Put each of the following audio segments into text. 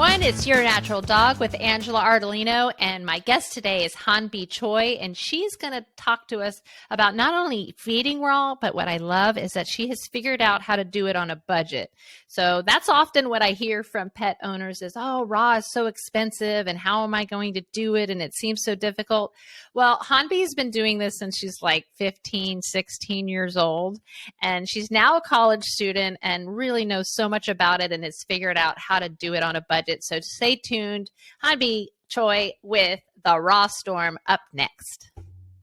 everyone. It's Your Natural Dog with Angela Ardolino, and my guest today is Hahnbee Choi, and she's going to talk to us about not only feeding raw, but what I love is that she has figured out how to do it on a budget. So that's often what I hear from pet owners is, oh, raw is so expensive, and how am I going to do it? And it seems so difficult. Well, Hahnbee's been doing this since she's like 15, 16 years old, and she's now a college student and really knows so much about it and has figured out how to do it on a budget. So stay tuned. Hahnbee Choi with the Raw Storm up next.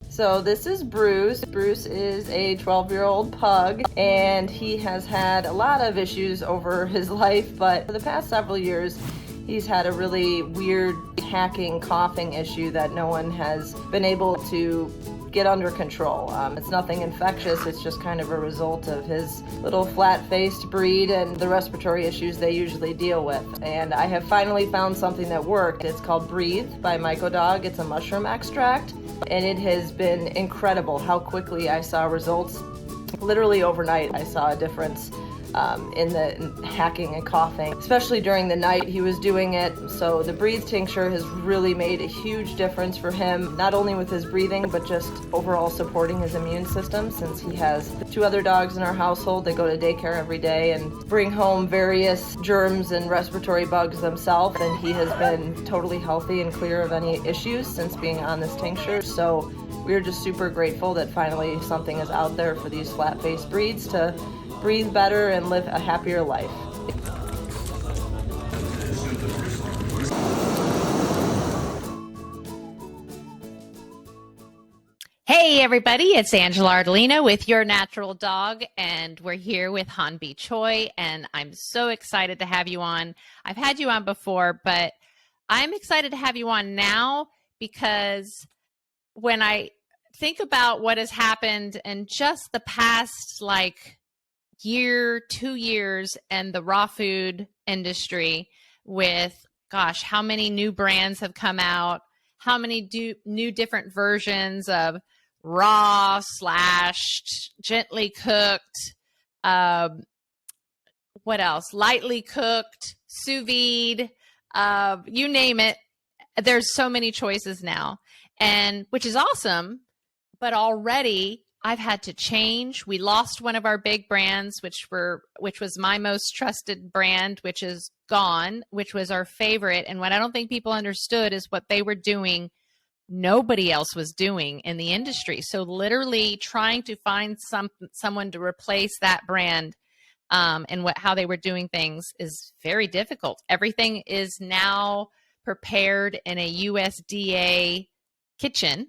So this is Bruce. Bruce is a 12-year-old pug, and he has had a lot of issues over his life, but for the past several years, he's had a really weird hacking, coughing issue that no one has been able to get under control. It's nothing infectious, it's just kind of a result of his little flat-faced breed and the respiratory issues they usually deal with. And I have finally found something that worked. It's called Breathe by Mycodog. It's a mushroom extract, and it has been incredible how quickly I saw results. Literally overnight, I saw a difference in the hacking and coughing, especially during the night he was doing it. So the Breathe tincture has really made a huge difference for him, not only with his breathing, but just overall supporting his immune system, since he has 2 other dogs in our household that go to daycare every day and bring home various germs and respiratory bugs themselves, and he has been totally healthy and clear of any issues since being on this tincture. So we're just super grateful that finally something is out there for these flat-faced breeds to breathe better and live a happier life. Hey everybody, it's Angela Ardolino with Your Natural Dog, and we're here with Hahnbee Choi, and I'm so excited to have you on. I've had you on before, but I'm excited to have you on now because when I think about what has happened in just the past year, 2 years, and the raw food industry with, gosh, how many new brands have come out, how many new different versions of raw / gently cooked, what else, lightly cooked, sous vide, you name it. There's so many choices now, and which is awesome, but already I've had to change. We lost one of our big brands, which was my most trusted brand, which is gone, which was our favorite. And what I don't think people understood is what they were doing, nobody else was doing in the industry. So literally trying to find someone to replace that brand and how they were doing things is very difficult. Everything is now prepared in a USDA kitchen,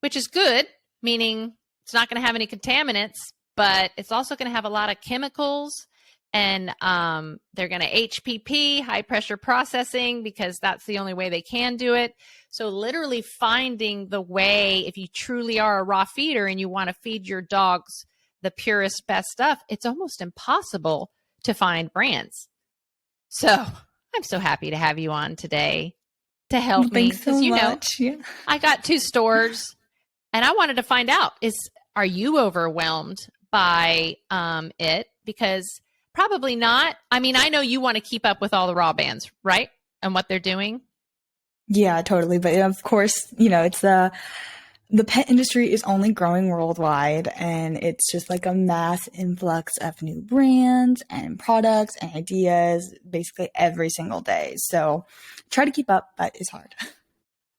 which is good, meaning it's not going to have any contaminants, but it's also going to have a lot of chemicals, and they're going to HPP, high pressure processing, because that's the only way they can do it. So literally finding the way, if you truly are a raw feeder and you want to feed your dogs the purest, best stuff, it's almost impossible to find brands. So I'm so happy to have you on today to help me. Thanks so much. Yeah. I got 2 stores, and I wanted to find out, are you overwhelmed by it? Because probably not. I mean, I know you want to keep up with all the raw bands, right? And what they're doing. Yeah, totally. But of course, it's the pet industry is only growing worldwide, and it's just like a mass influx of new brands and products and ideas basically every single day. So try to keep up, but it's hard.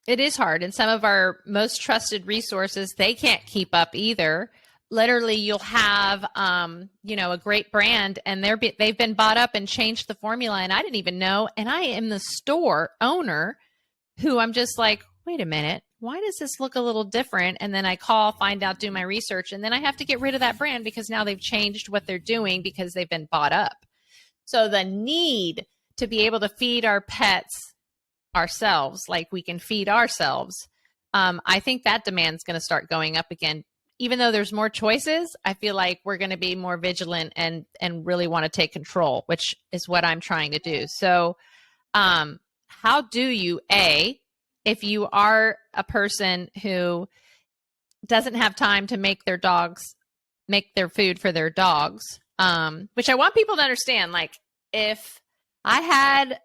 It is hard. And some of our most trusted resources, they can't keep up either. Literally, you'll have, a great brand, and they've been bought up and changed the formula, and I didn't even know. And I am the store owner who I'm just like, wait a minute, why does this look a little different? And then I call, find out, do my research, and then I have to get rid of that brand because now they've changed what they're doing because they've been bought up. So the need to be able to feed our pets ourselves like we can feed ourselves, I think that demand's going to start going up again. Even though there's more choices, I feel like we're going to be more vigilant and really want to take control, which is what I'm trying to do. So how do you, if you are a person who doesn't have time to make their food for their dogs, which I want people to understand, like if I had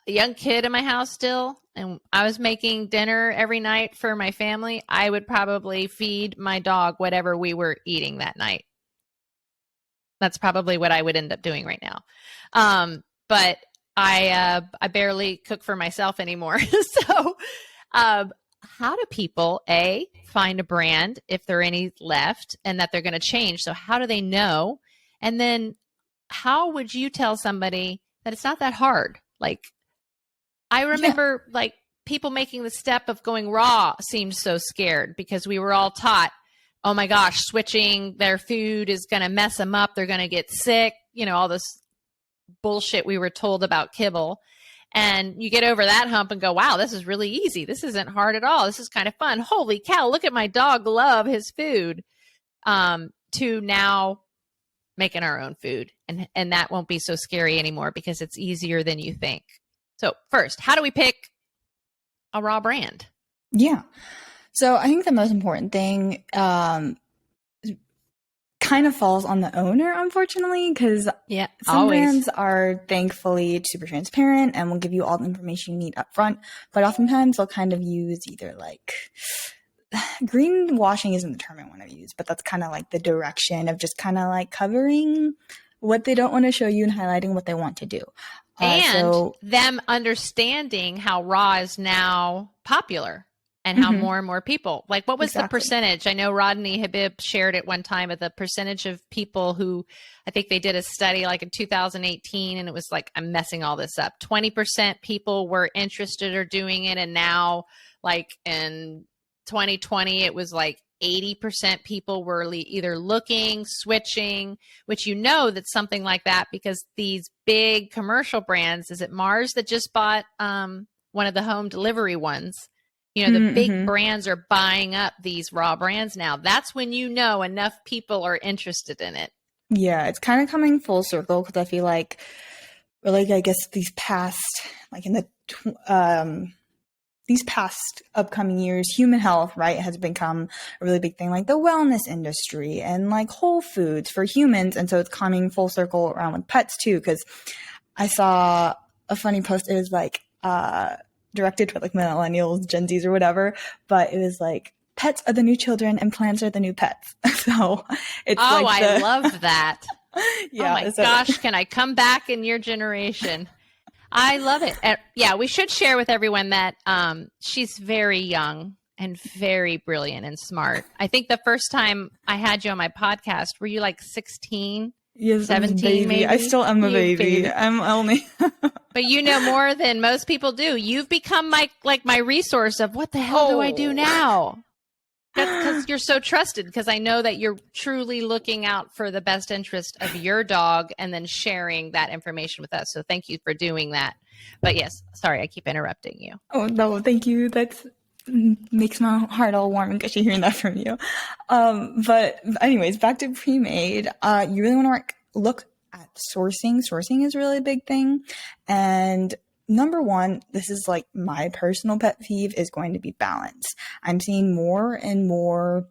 a young kid in my house still, and I was making dinner every night for my family, I would probably feed my dog whatever we were eating that night. That's probably what I would end up doing right now. But I barely cook for myself anymore. So, how do people find a brand if there are any left and that they're going to change? So how do they know? And then how would you tell somebody that it's not that hard? Like, I remember like people making the step of going raw seemed so scared because we were all taught, oh my gosh, switching their food is going to mess them up. They're going to get sick. You know, all this bullshit we were told about kibble. And you get over that hump and go, wow, this is really easy. This isn't hard at all. This is kind of fun. Holy cow, look at my dog love his food. To now making our own food. And that won't be so scary anymore because it's easier than you think. So first, how do we pick a raw brand? Yeah. So I think the most important thing kind of falls on the owner, unfortunately, because some brands are thankfully super transparent and will give you all the information you need up front. But oftentimes they'll kind of use either like greenwashing isn't the term I want to use, but that's kind of like the direction of just kind of like covering what they don't want to show you and highlighting what they want to do. And them understanding how raw is now popular. And how more and more people, like what was the percentage? I know Rodney Habib shared it one time of the percentage of people who, I think they did a study like in 2018 and it was like, I'm messing all this up. 20% people were interested or doing it. And now like in 2020, it was like 80% people were either looking, switching, which you know that's something like that because these big commercial brands, is it Mars that just bought one of the home delivery ones? You know, the big brands are buying up these raw brands now. That's when you know enough people are interested in it. Yeah, it's kind of coming full circle because I feel like, I guess these past, like in the these past upcoming years, human health, right, has become a really big thing, like the wellness industry and like whole foods for humans. And so it's coming full circle around with pets too, because I saw a funny post. It was like, directed to like millennials, Gen Zs or whatever, but it was like pets are the new children and plants are the new pets. So it's I love that. Yeah, oh my gosh, can I come back in your generation? I love it. We should share with everyone that she's very young and very brilliant and smart. I think the first time I had you on my podcast, were you like 16? Yes, 17 maybe? I still am a baby. I'm only But you know more than most people do. You've become my resource of what the hell do I do now? That's because you're so trusted, because I know that you're truly looking out for the best interest of your dog and then sharing that information with us. So thank you for doing that. But yes, sorry, I keep interrupting you. Oh, no, thank you. That's makes my heart all warm and gushy hearing that from you. But anyways, back to pre-made. You really want to look at sourcing. Sourcing is really a big thing. And number one, this is like my personal pet peeve, is going to be balance. I'm seeing more and more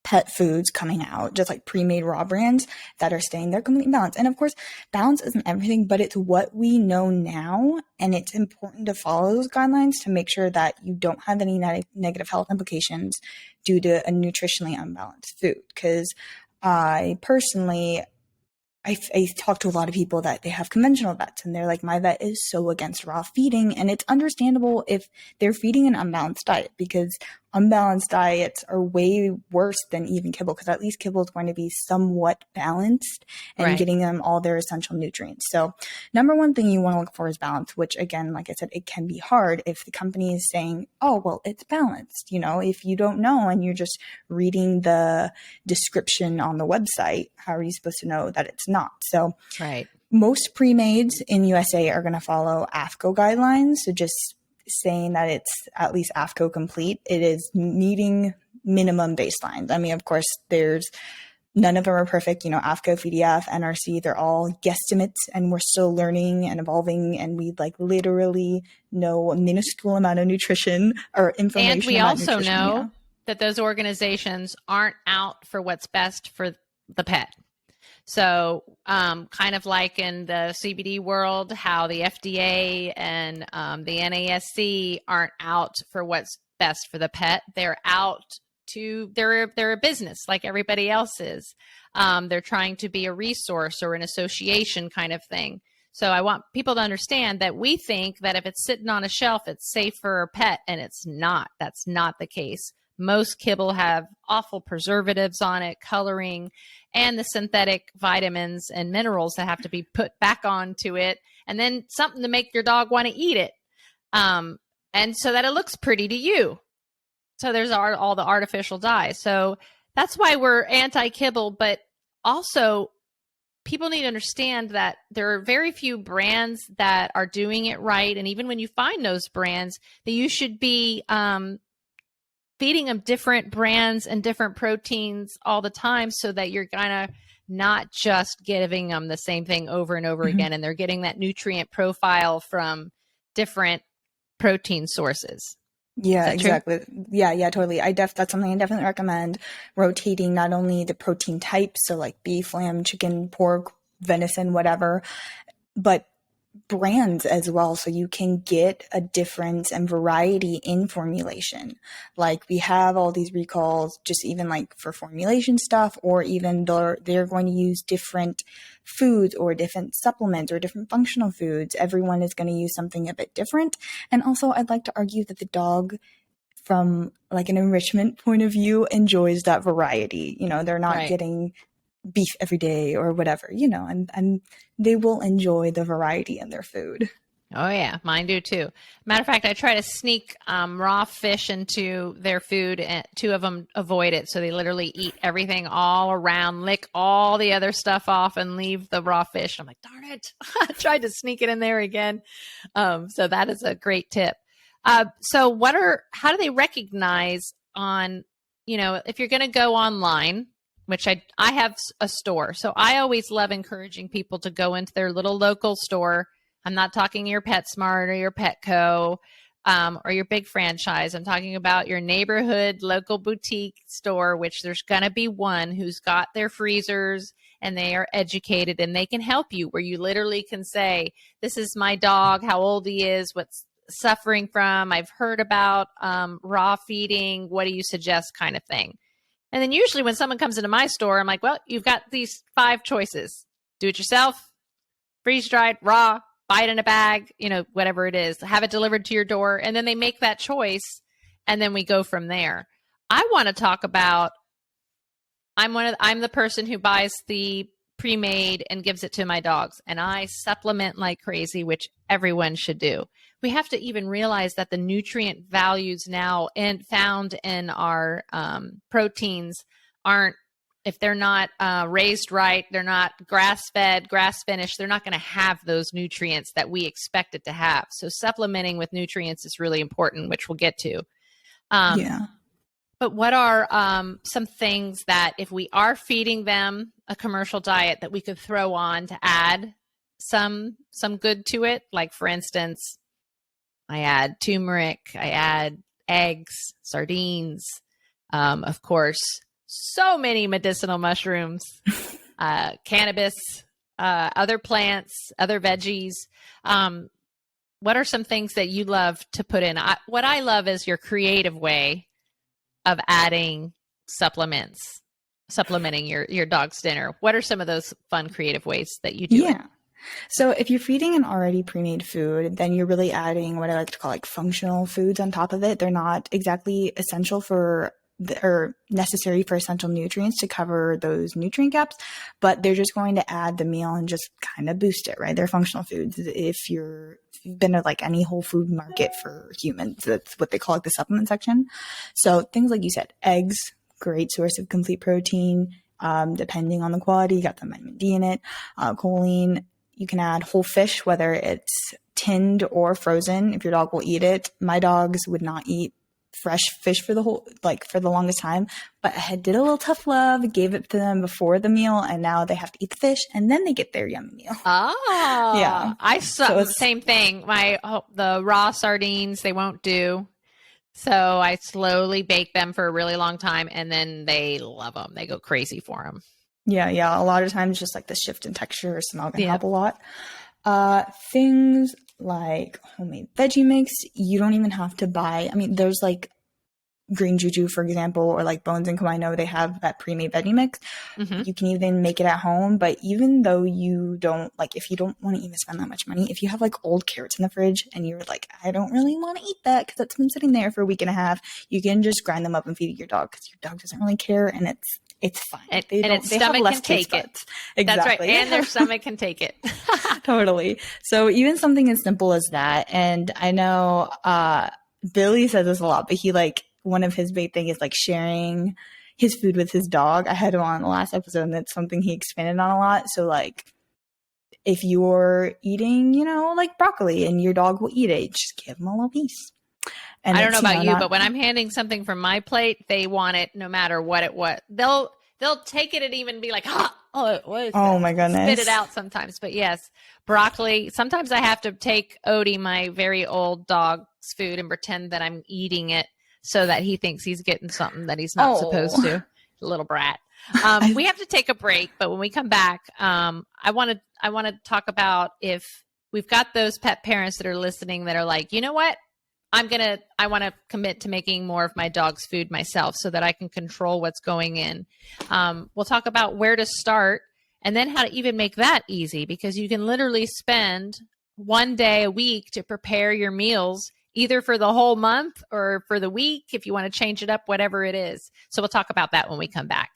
pet foods coming out, just like pre-made raw brands that are staying their complete balance. And of course, balance isn't everything, but it's what we know now. And it's important to follow those guidelines to make sure that you don't have any negative health implications due to a nutritionally unbalanced food. Because I personally, I talk to a lot of people that they have conventional vets and they're like, my vet is so against raw feeding. And it's understandable if they're feeding an unbalanced diet, because unbalanced diets are way worse than even kibble, because at least kibble is going to be somewhat balanced and getting them all their essential nutrients. So number one thing you want to look for is balance, which again, like I said, it can be hard if the company is saying, oh, well, it's balanced. You know, if you don't know and you're just reading the description on the website, how are you supposed to know that it's not? So most pre-mades in USA are going to follow AFCO guidelines. So just saying that it's at least AFCO complete, it is meeting minimum baselines. I mean, of course, none of them are perfect. You know, AFCO, FDF, NRC, they're all guesstimates, and we're still learning and evolving, and we like literally know a minuscule amount of nutrition or information. And we also know that those organizations aren't out for what's best for the pet. So, kind of like in the CBD world, how the FDA and the NASC aren't out for what's best for the pet. They're out to they're a business like everybody else is. They're trying to be a resource or an association kind of thing. So I want people to understand that we think that if it's sitting on a shelf, it's safe for a pet, and it's not. That's not the case. Most kibble have awful preservatives on it, coloring, and the synthetic vitamins and minerals that have to be put back onto it, and then something to make your dog want to eat it. And so that it looks pretty to you. So there's all the artificial dyes. So that's why we're anti-kibble, but also people need to understand that there are very few brands that are doing it right. And even when you find those brands, that you should be feeding them different brands and different proteins all the time, so that you're kind of not just giving them the same thing over and over again, and they're getting that nutrient profile from different protein sources. Yeah, exactly. True? Yeah, totally. That's something I definitely recommend, rotating not only the protein types, so like beef, lamb, chicken, pork, venison, whatever, but brands as well, so you can get a difference and variety in formulation. Like we have all these recalls, just even like for formulation stuff, or even they're going to use different foods or different supplements or different functional foods. Everyone is going to use something a bit different. And also I'd like to argue that the dog, from like an enrichment point of view, enjoys that variety. They're not getting beef every day or whatever, and they will enjoy the variety in their food. Oh yeah, mine do too. Matter of fact, I try to sneak raw fish into their food, and two of them avoid it. So they literally eat everything all around, lick all the other stuff off, and leave the raw fish. I'm like, darn it. I tried to sneak it in there again. So that is a great tip. So how do they recognize on, if you're going to go online, which I have a store. So I always love encouraging people to go into their little local store. I'm not talking your PetSmart or your Petco or your big franchise. I'm talking about your neighborhood local boutique store, which there's going to be one who's got their freezers and they are educated and they can help you, where you literally can say, this is my dog, how old he is, what's suffering from. I've heard about raw feeding. What do you suggest, kind of thing. And then usually when someone comes into my store, I'm like, well, you've got these 5 choices. Do it yourself, freeze dried, raw, buy it in a bag, whatever it is, have it delivered to your door. And then they make that choice. And then we go from there. I want to talk about, I'm the person who buys the pre-made and gives it to my dogs. And I supplement like crazy, which everyone should do. We have to even realize that the nutrient values now found in our proteins aren't, if they're not raised right, they're not grass-fed, grass-finished, they're not going to have those nutrients that we expect it to have. So supplementing with nutrients is really important, which we'll get to. Yeah. But what are some things that if we are feeding them a commercial diet that we could throw on to add some good to it? Like, for instance, I add turmeric, I add eggs, sardines, of course, so many medicinal mushrooms, cannabis, other plants, other veggies. What are some things that you love to put in? What I love is your creative way of adding supplementing your dog's dinner. What are some of those fun, creative ways that you do it? So if you're feeding an already pre-made food, then you're really adding what I like to call like functional foods on top of it. They're not exactly essential or necessary for essential nutrients to cover those nutrient gaps, but they're just going to add the meal and just kind of boost it, right? They're functional foods. If you've been to like any whole food market for humans, that's what they call like the supplement section. So things like you said, eggs, great source of complete protein. Depending on the quality, you got the vitamin D in it, choline. You can add whole fish, whether it's tinned or frozen, if your dog will eat it. My dogs would not eat fresh fish for the longest time, but I did a little tough love, gave it to them before the meal, and now they have to eat the fish and then they get their yummy meal. Oh, yeah. Same thing. The raw sardines, they won't do. So I slowly bake them for a really long time and then they love them. They go crazy for them. Yeah. A lot of times just like the shift in texture or smell can Yeah. help a lot. Things like homemade veggie mix, you don't even have to buy. I mean, there's like Green Juju, for example, or like Bones and Co. I know they have that pre-made veggie mix. Mm-hmm. You can even make it at home. But even though you don't like, if you don't want to even spend that much money, if you have like old carrots in the fridge and you're like, I don't really want to eat that because it's been sitting there for a week and a half, you can just grind them up and feed it your dog because your dog doesn't really care, and it's fine. And its they have stomach less can take taste it. buds. That's right. Exactly. And their stomach can take it. Totally. So even something as simple as that, and I know Billy says this a lot, but he like one of his big thing is like sharing his food with his dog. I had him on the last episode, and that's something he expanded on a lot. So like if you're eating, like broccoli and your dog will eat it, just give him a little piece. And I don't know about you, but when I'm handing something from my plate, they want it no matter what it was. They'll take it and even be like, what is that? Oh my goodness. Spit it out sometimes. But yes, broccoli. Sometimes I have to take Odie, my very old dog's food, and pretend that I'm eating it so that he thinks he's getting something that he's not supposed to. Little brat. We have to take a break, but when we come back, I want to talk about if we've got those pet parents that are listening that are like, you know what? I want to commit to making more of my dog's food myself so that I can control what's going in. We'll talk about where to start and then how to even make that easy, because you can literally spend one day a week to prepare your meals, either for the whole month or for the week, if you want to change it up, whatever it is. So we'll talk about that when we come back.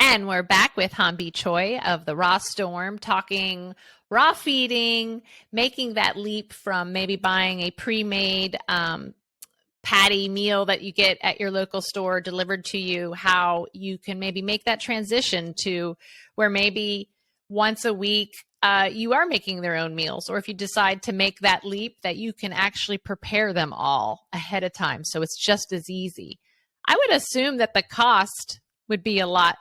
And we're back with Hahnbee Choi of the Raw Storm, talking raw feeding, making that leap from maybe buying a pre-made patty meal that you get at your local store delivered to you, how you can maybe make that transition to where maybe once a week you are making their own meals, or if you decide to make that leap, that you can actually prepare them all ahead of time. So it's just as easy. I would assume that the cost would be a lot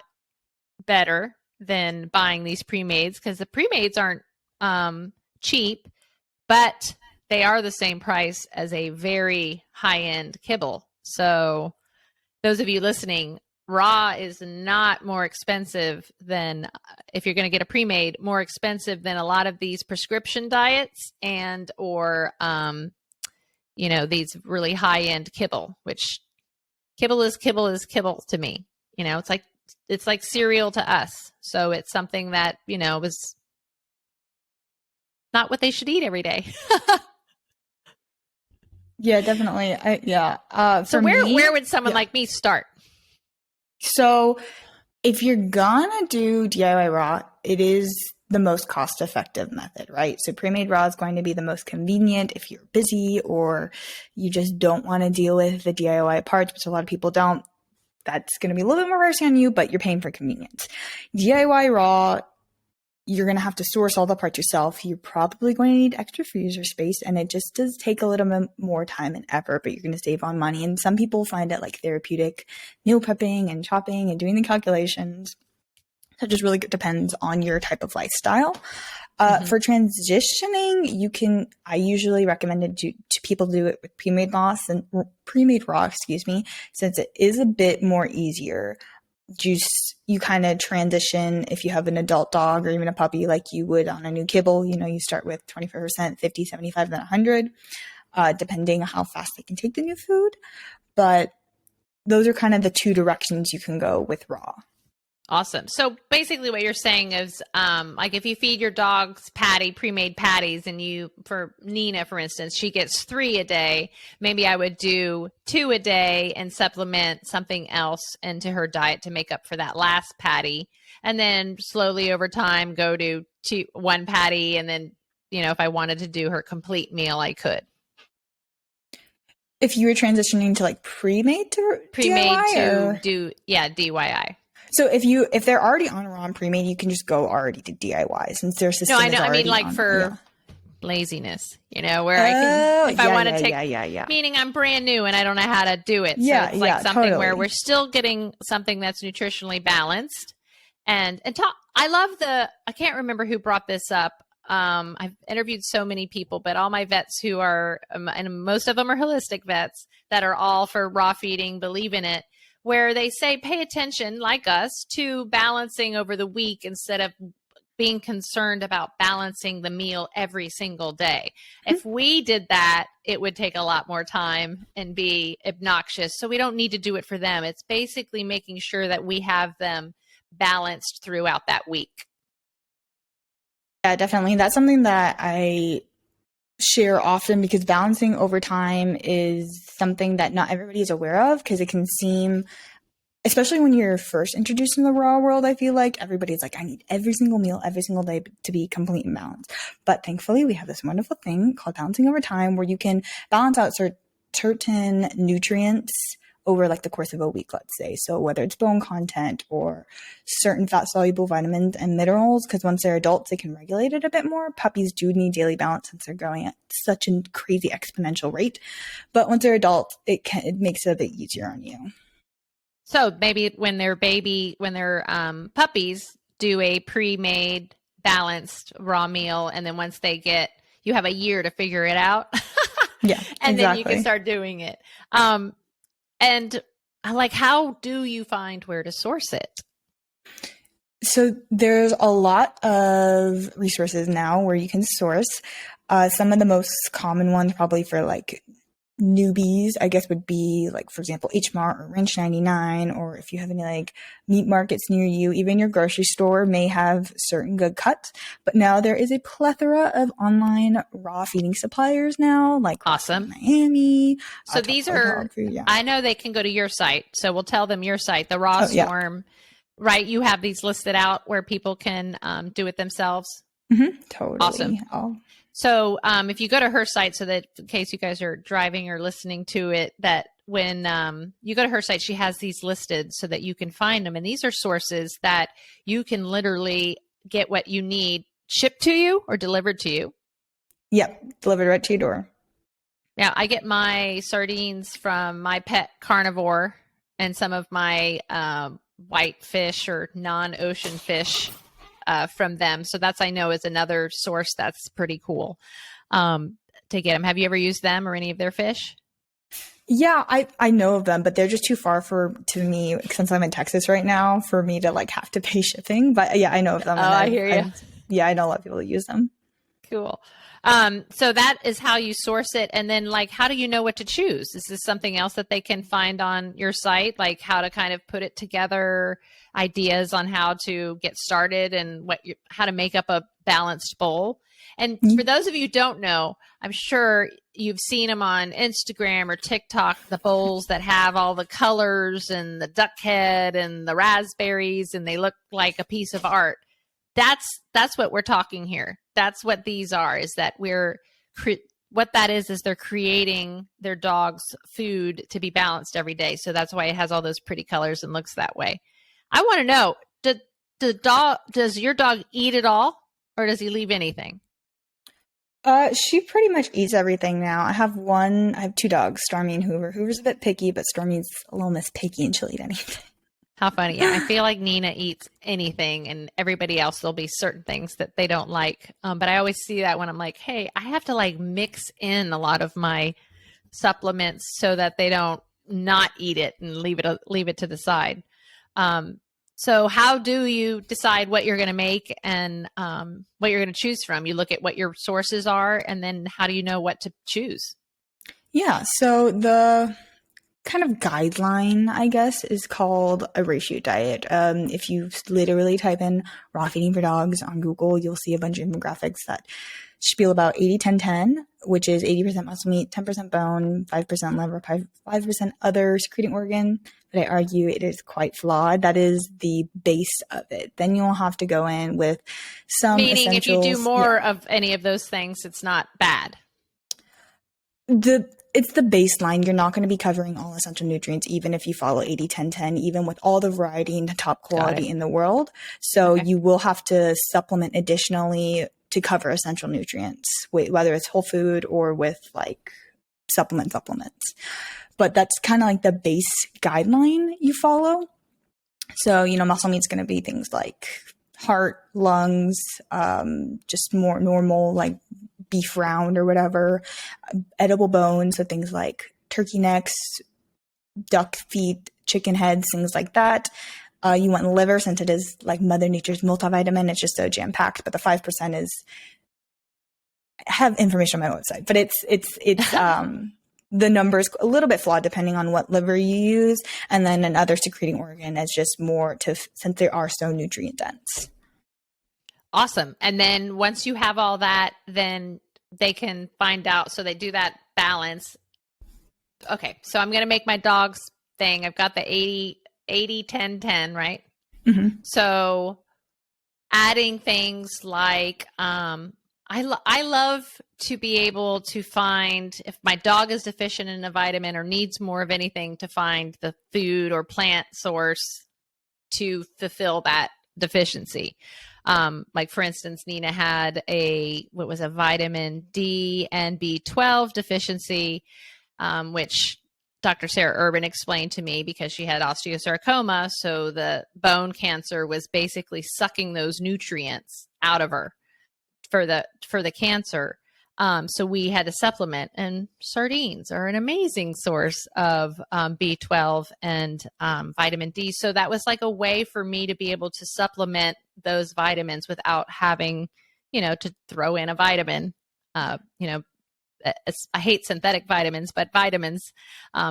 better than buying these pre-mades, because the pre-mades aren't cheap, but they are the same price as a very high-end kibble. So those of you listening, raw is not more expensive than, if you're going to get a pre-made, more expensive than a lot of these prescription diets and or these really high-end kibble, which kibble is kibble to me. It's like cereal to us. So it's something that, was not what they should eat every day. Yeah, definitely. So where would someone like me start? So if you're gonna do DIY raw, it is the most cost-effective method, right? So pre-made raw is going to be the most convenient if you're busy or you just don't want to deal with the DIY parts, which a lot of people don't. That's going to be a little bit more pricey on you, but you're paying for convenience. DIY raw, you're going to have to source all the parts yourself. You're probably going to need extra freezer space, and it just does take a little bit more time and effort, but you're going to save on money. And some people find it like therapeutic, meal prepping and chopping and doing the calculations. So it just really depends on your type of lifestyle. For transitioning, I usually recommend it to people do it with pre-made raw, since it is a bit more easier. You kind of transition if you have an adult dog or even a puppy like you would on a new kibble. You start with 25%, 50, 75, then 100, depending on how fast they can take the new food. But those are kind of the two directions you can go with raw. Awesome. So basically what you're saying is, like if you feed your dogs pre-made patties and for Nina, for instance, she gets 3 a day, maybe I would do 2 a day and supplement something else into her diet to make up for that last patty. And then slowly over time, go to 1 patty. And then, if I wanted to do her complete meal, I could. If you were transitioning to like pre-made to DIY, DIY. So if they're already on raw and pre-made, you can just go already to DIY since their system. No, I know. Is I mean, like for laziness, where I can, if I want to take, meaning I'm brand new and I don't know how to do it. So it's like something where we're still getting something that's nutritionally balanced. And I love I can't remember who brought this up. I've interviewed so many people, but all my vets who are, and most of them are holistic vets that are all for raw feeding, believe in it, where they say, pay attention, like us, to balancing over the week instead of being concerned about balancing the meal every single day. If we did that, it would take a lot more time and be obnoxious. So we don't need to do it for them. It's basically making sure that we have them balanced throughout that week. Yeah, definitely. That's something that I share often because balancing over time is something that not everybody is aware of because it can seem, especially when you're first introduced in the raw world, I feel like everybody's like, I need every single meal, every single day to be complete and balanced. But thankfully, we have this wonderful thing called balancing over time where you can balance out certain nutrients over like the course of a week, let's say. So whether it's bone content or certain fat soluble vitamins and minerals, because once they're adults, they can regulate it a bit more. Puppies do need daily balance since they're growing at such a crazy exponential rate. But once they're adults, it makes it a bit easier on you. So maybe when they're puppies, do a pre-made balanced raw meal. And then once you have a year to figure it out. Yeah. And exactly. Then you can start doing it. And like, how do you find where to source it? So there's a lot of resources now where you can source. Some of the most common ones probably for like newbies, I guess, would be like, for example, H Mart or Ranch 99, or if you have any like meat markets near you, even your grocery store may have certain good cuts. But now there is a plethora of online raw feeding suppliers now, like awesome Miami. So these are, I know they can go to your site. So we'll tell them your site, the Raw Storm, right? You have these listed out where people can do it themselves. Mm-hmm, totally. Awesome. So if you go to her site, so that in case you guys are driving or listening to it, that when you go to her site, she has these listed so that you can find them. And these are sources that you can literally get what you need shipped to you or delivered to you. Yep, delivered right to your door. Now, I get my sardines from My Pet Carnivore and some of my white fish or non-ocean fish from them. So that's, I know, is another source that's pretty cool to get them. Have you ever used them or any of their fish? Yeah, I know of them, but they're just too far to me since I'm in Texas right now for me to like have to pay shipping. But yeah, I know of them. Oh, I hear you. Yeah, I know a lot of people that use them. Cool. So that is how you source it. And then like, how do you know what to choose? Is this something else that they can find on your site? Like how to kind of put it together, ideas on how to get started and how to make up a balanced bowl. And for those of you who don't know, I'm sure you've seen them on Instagram or TikTok, the bowls that have all the colors and the duck head and the raspberries, and they look like a piece of art. That's what we're talking here. That's what these are, is that what that is they're creating their dog's food to be balanced every day. So that's why it has all those pretty colors and looks that way. I want to know, does your dog eat it all or does he leave anything? She pretty much eats everything now. I have 2 dogs, Stormy and Hoover. Hoover's a bit picky, but Stormy's a little miss picky and she'll eat anything. How funny. Yeah, I feel like Nina eats anything and everybody else, there'll be certain things that they don't like. But I always see that when I'm like, hey, I have to like mix in a lot of my supplements so that they don't not eat it and leave it to the side. So how do you decide what you're going to make and what you're going to choose from? You look at what your sources are, and then how do you know what to choose? Yeah, so the kind of guideline, I guess, is called a ratio diet. If you literally type in raw feeding for dogs on Google, you'll see a bunch of infographics that spiel about 80-10-10, which is 80% muscle meat, 10% bone, 5% liver, 5% other secreting organ. But I argue it is quite flawed. That is the base of it. Then you'll have to go in with some Meaning if you do essentials. more of any of those things, it's not bad. It's the baseline. You're not going to be covering all essential nutrients, even if you follow 80-10-10, even with all the variety and top quality in the world. So you will have to supplement additionally to cover essential nutrients, whether it's whole food or with like supplements. But that's kind of like the base guideline you follow. So, muscle meat's going to be things like heart, lungs, just more normal, like beef round or whatever, edible bones, so things like turkey necks, duck feet, chicken heads, things like that. You want liver, since it is like Mother Nature's multivitamin. It's just so jam packed. But the 5% is, I have information on my website, but it's the numbers a little bit flawed depending on what liver you use, and then another secreting organ is just more since they are so nutrient dense. Awesome. And then once you have all that, then they can find out. So they do that balance. Okay. So I'm going to make my dog's thing. I've got the 80-10-10, right? Mm-hmm. So adding things like, I love to be able to find if my dog is deficient in a vitamin or needs more of anything, to find the food or plant source to fulfill that deficiency. Like for instance, Nina had a vitamin D and B12 deficiency, which Dr. Sarah Urban explained to me because she had osteosarcoma. So the bone cancer was basically sucking those nutrients out of her for the cancer. So we had to supplement, and sardines are an amazing source of B12 and vitamin D. So that was like a way for me to be able to supplement those vitamins without having, to throw in a vitamin. I hate synthetic vitamins, but vitamins.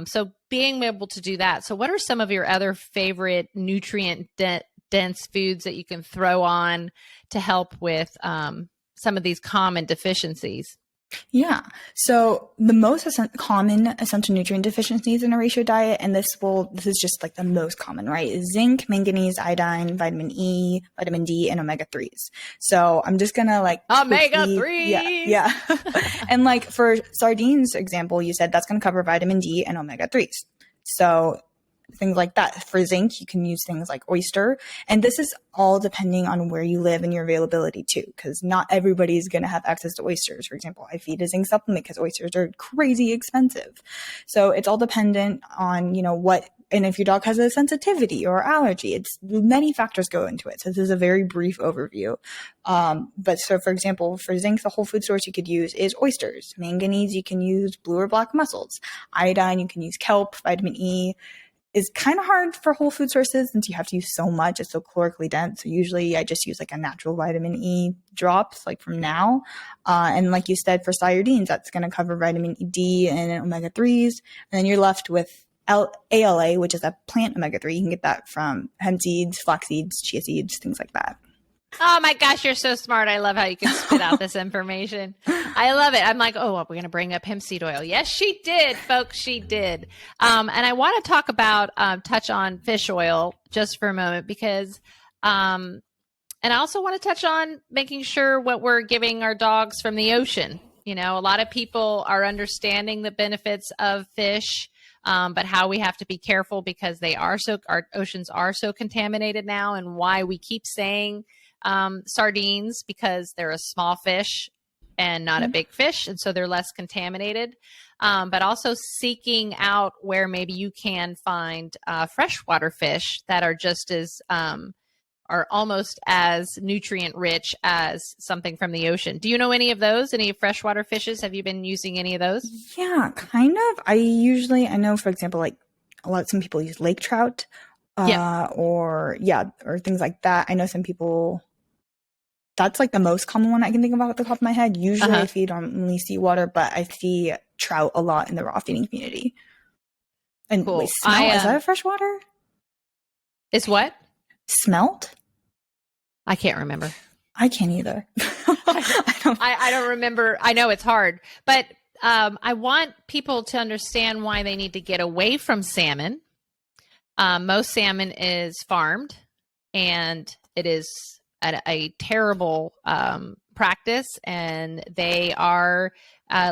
So being able to do that. So what are some of your other favorite nutrient dense foods that you can throw on to help with some of these common deficiencies? Yeah. So the most common essential nutrient deficiencies in a ratio diet, and this is just like the most common, right? Is zinc, manganese, iodine, vitamin E, vitamin D, and omega-3s. So I'm just gonna like omega-3s. Yeah. And like for sardines example, you said that's gonna cover vitamin D and omega-3s. So things like that. For zinc, you can use things like oyster. And this is all depending on where you live and your availability too, because not everybody is going to have access to oysters. For example, I feed a zinc supplement because oysters are crazy expensive. So it's all dependent on, and if your dog has a sensitivity or allergy, it's many factors go into it. So this is a very brief overview. But so for example, for zinc, the whole food source you could use is oysters. Manganese, you can use blue or black mussels. Iodine, you can use kelp. Vitamin E is kind of hard for whole food sources since you have to use so much. It's so calorically dense. So usually I just use like a natural vitamin E drops like from now. And like you said, for sardines, that's going to cover vitamin D and omega-3s. And then you're left with ALA, which is a plant omega-3. You can get that from hemp seeds, flax seeds, chia seeds, things like that. Oh my gosh, you're so smart. I love how you can spit out this information. I love it. I'm like, we're going to bring up hemp seed oil. Yes, she did, folks. She did. And I want to talk about, touch on fish oil just for a moment because, and I also want to touch on making sure what we're giving our dogs from the ocean. A lot of people are understanding the benefits of fish, but how we have to be careful because our oceans are so contaminated now, and why we keep saying sardines, because they're a small fish and not a big fish, and so they're less contaminated, but also seeking out where maybe you can find freshwater fish that are just as are almost as nutrient rich as something from the ocean. Do you know any of those? Any freshwater fishes? Have you been using any of those? Yeah, kind of. I know, for example, like some people use lake trout, or things like that. I know some people, that's like the most common one I can think about at the top of my head. Usually I feed on only seawater, but I see trout a lot in the raw feeding community. And Cool. wait, smelt? Is that a freshwater? Is what? Smelt? I can't remember. I can't either. I don't remember. I know it's hard, but I want people to understand why they need to get away from salmon. Most salmon is farmed, and it is a terrible practice, and they are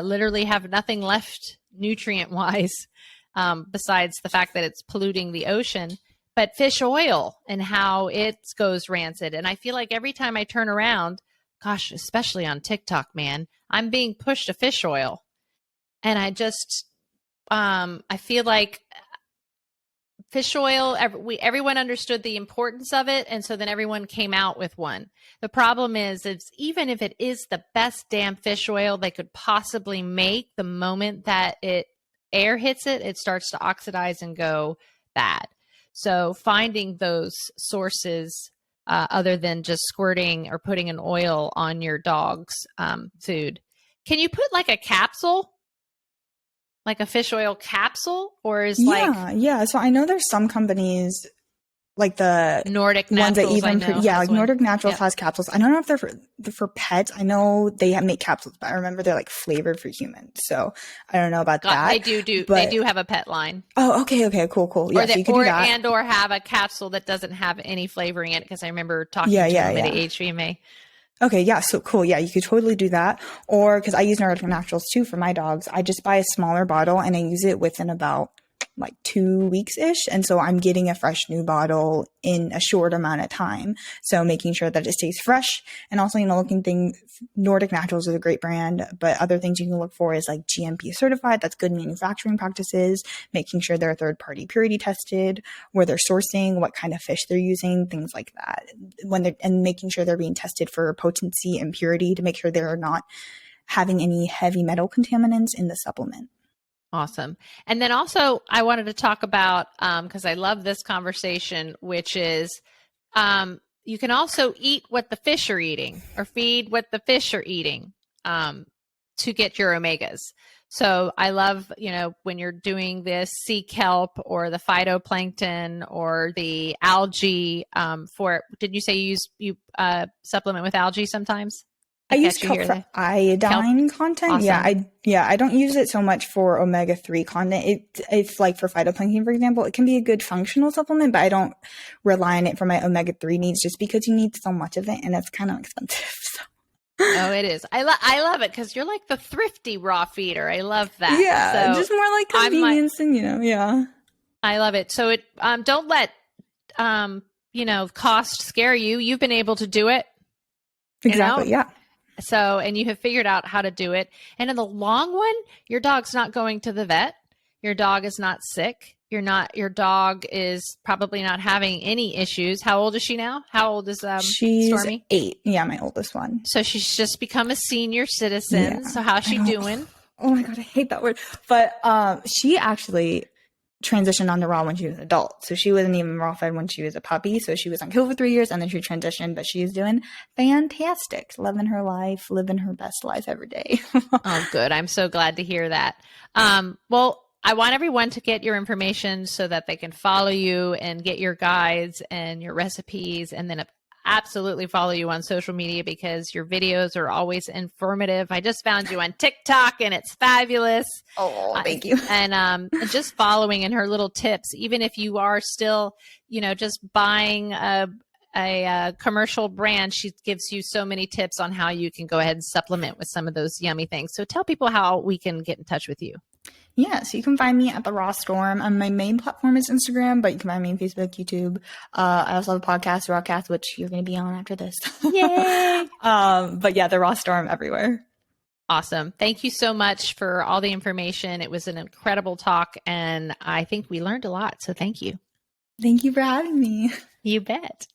literally have nothing left nutrient wise besides the fact that it's polluting the ocean. But fish oil and how it goes rancid. And I feel like every time I turn around, gosh, especially on TikTok, man, I'm being pushed to fish oil. And I just, I feel like fish oil, everyone understood the importance of it. And so then everyone came out with one. The problem is even if it is the best damn fish oil they could possibly make, the moment that air hits it, it starts to oxidize and go bad. So finding those sources other than just squirting or putting an oil on your dog's food. Can you put like a capsule? Like a fish oil capsule? Or is Yeah. So I know there's some companies like the Nordic Naturals, ones that even like Nordic Naturals has capsules. I don't know if they're for pets. I know they make capsules, but I remember they're like flavored for humans. So I don't know about that. They do have a pet line. Oh, okay, cool. Yeah, so you can do that. Or have a capsule that doesn't have any flavoring in it, because I remember talking to them at HVMA. Okay, yeah, so cool. Yeah, you could totally do that. Or because I use Nordic Naturals too for my dogs, I just buy a smaller bottle and I use it within about like 2 weeks-ish. And so I'm getting a fresh new bottle in a short amount of time. So making sure that it stays fresh. And also, Nordic Naturals is a great brand, but other things you can look for is like GMP certified. That's good manufacturing practices, making sure they're third-party purity tested, where they're sourcing, what kind of fish they're using, things like that. And making sure they're being tested for potency and purity to make sure they're not having any heavy metal contaminants in the supplement. Awesome. And then also I wanted to talk about, because I love this conversation, which is you can also eat what the fish are eating or feed what the fish are eating to get your omegas. So I love, when you're doing this sea kelp or the phytoplankton or the algae did you say you supplement with algae sometimes? I use kelp for iodine content. Awesome. I don't use it so much for omega-3 content. It's like for phytoplankton, for example, it can be a good functional supplement, but I don't rely on it for my omega-3 needs just because you need so much of it and it's kind of expensive. So. Oh, it is. I love it because you're like the thrifty raw feeder. I love that. Yeah, so just more like convenience and, I love it. So don't let, cost scare you. You've been able to do it. Exactly, yeah. So, and you have figured out how to do it. And in the long run, your dog's not going to the vet. Your dog is not sick. Your dog is probably not having any issues. How old is she now? How old is she's Stormy? 8. Yeah, my oldest one. So she's just become a senior citizen. Yeah. So how's she doing? Oh my God, I hate that word. But she actually transitioned on to raw when she was an adult. So she wasn't even raw fed when she was a puppy. So she was on kill for 3 years and then she transitioned, but she's doing fantastic, loving her life, living her best life every day. Oh, good. I'm so glad to hear that. Well, I want everyone to get your information so that they can follow you and get your guides and your recipes, and then absolutely follow you on social media because your videos are always informative. I just found you on TikTok and it's fabulous. Oh, thank you. And just following in her little tips, even if you are still, just buying a commercial brand, she gives you so many tips on how you can go ahead and supplement with some of those yummy things. So tell people how we can get in touch with you. Yeah, so you can find me at The Raw Storm. My main platform is Instagram, but you can find me on Facebook, YouTube. I also have a podcast, Rawcast, which you're going to be on after this. Yay! But yeah, The Raw Storm everywhere. Awesome. Thank you so much for all the information. It was an incredible talk, and I think we learned a lot, so thank you. Thank you for having me. You bet.